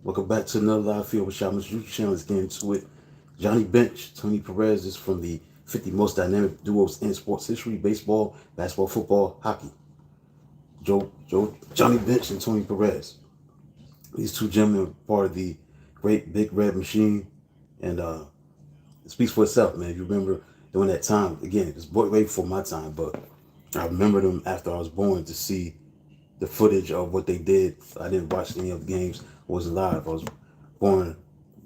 Welcome back to another live field with Shaman's YouTube channel. Let's get into it. Johnny Bench, Tony Perez is from the 50 most dynamic duos in sports history: baseball, basketball, football, hockey. Johnny Bench and Tony Perez. These two gentlemen are part of the great Big Red Machine, and it speaks for itself, man. If you remember during that time, again, it was way before my time, but I remember them after I was born to see the footage of what they did. I didn't watch any of the games. I wasn't live. I was born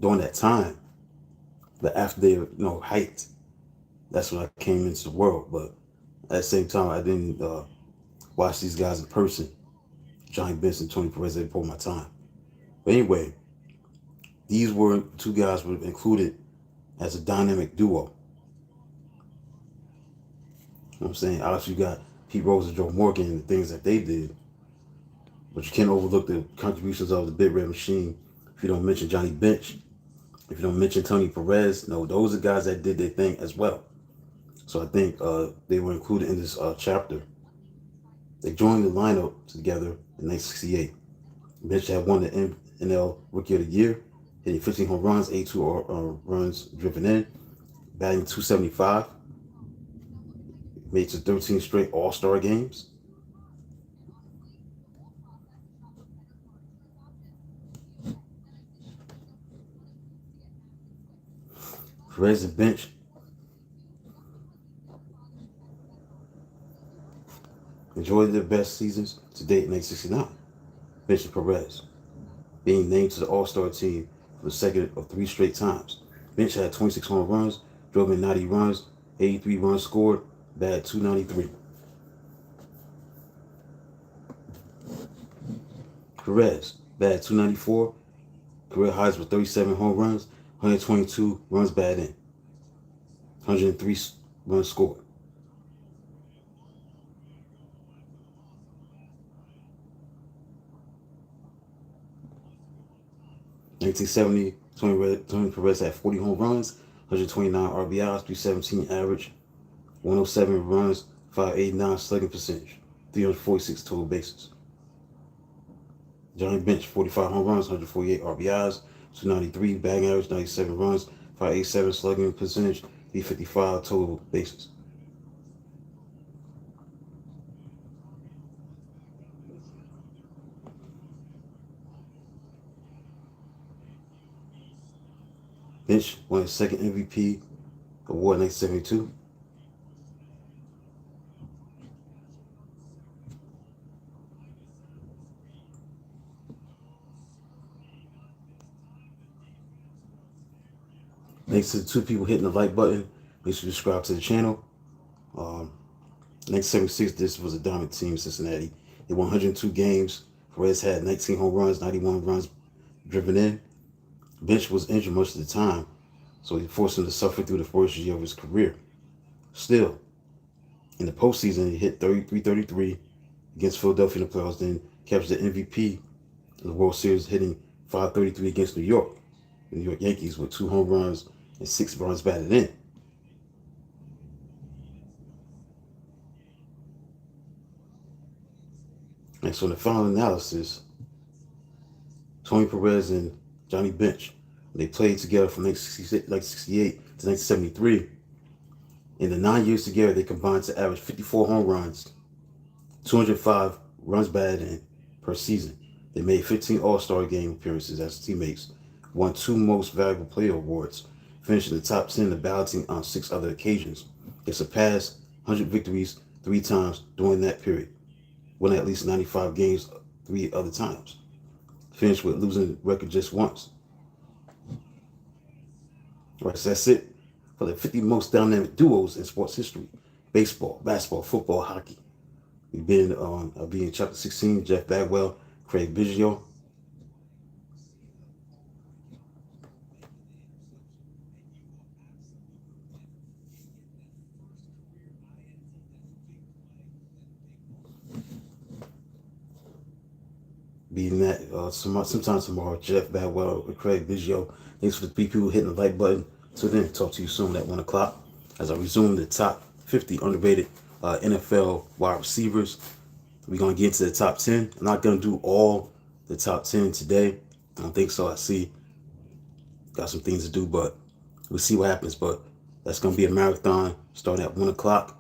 during that time. But after they, hyped, that's when I came into the world. But at the same time, I didn't watch these guys in person. Johnny Benson, Tony Perez, they before my time. But anyway, these were two guys were included as a dynamic duo. You know what I'm saying? Obviously, you got Pete Rose and Joe Morgan and the things that they did. But you can't overlook the contributions of the Big Red Machine if you don't mention Johnny Bench. If you don't mention Tony Perez, no, those are guys that did their thing as well. So I think they were included in this chapter. They joined the lineup together in 1968. Bench had won the NL Rookie of the Year, hitting 15 home runs, 82 runs driven in, batting .275. Made to 13 straight All-Star games. Perez and Bench enjoyed their best seasons to date in 1969. Bench and Perez being named to the All-Star team for the second of 3 straight times. Bench had 26 home runs, drove in 90 runs, 83 runs scored, batted .293. Perez batted .294, career highs with 37 home runs, 122 runs batted in, 103 runs scored. In 1970, Tony Perez had 40 home runs, 129 RBIs, 317 average, 107 runs, 589 slugging percentage, 346 total bases. Johnny Bench, 45 home runs, 148 RBIs, 293 batting average, 97 runs, 587 slugging percentage, 355 total bases. Bench won his second MVP award in 1972. Thanks to the two people hitting the like button. Make sure you subscribe to the channel. 1976, this was a dominant team in Cincinnati. They won 102 games. Perez had 19 home runs, 91 runs driven in. Bench was injured most of the time, so he forced him to suffer through the first year of his career. Still, in the postseason, he hit 333 against Philadelphia in the playoffs, then captured the MVP of the World Series, hitting 533 against New York. The New York Yankees with 2 home runs and 6 runs batted in. And so in the final analysis, Tony Perez and Johnny Bench, they played together from 1968 to 1973. In the 9 years together, they combined to average 54 home runs, 205 runs batted in per season. They made 15 All-Star game appearances as teammates, won 2 Most Valuable Player awards, finished in the top 10 in the balloting on 6 other occasions. They surpassed 100 victories 3 times during that period, won at least 95 games 3 other times. Finished with losing record just once. All right, so that's it for the 50 most dynamic duos in sports history: baseball, basketball, football, hockey. We've been I'll be in chapter 16. Jeff Bagwell, Craig Biggio. Being that sometime tomorrow, Jeff Bagwell with Craig Biggio. Thanks for the 3 people hitting the like button. So then, talk to you soon at 1 o'clock as I resume the top 50 underrated NFL wide receivers. We're going to get into the top 10. I'm not going to do all the top 10 today. I don't think so. I see got some things to do, but we'll see what happens. But that's gonna be a marathon starting at 1 o'clock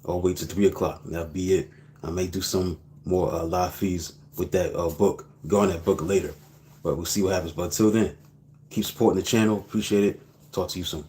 all the way to 3 o'clock. And that'll be it. I may do some more live feeds with that book. Go on that book later, but we'll see what happens. But until then, keep supporting the channel. Appreciate it. Talk to you soon.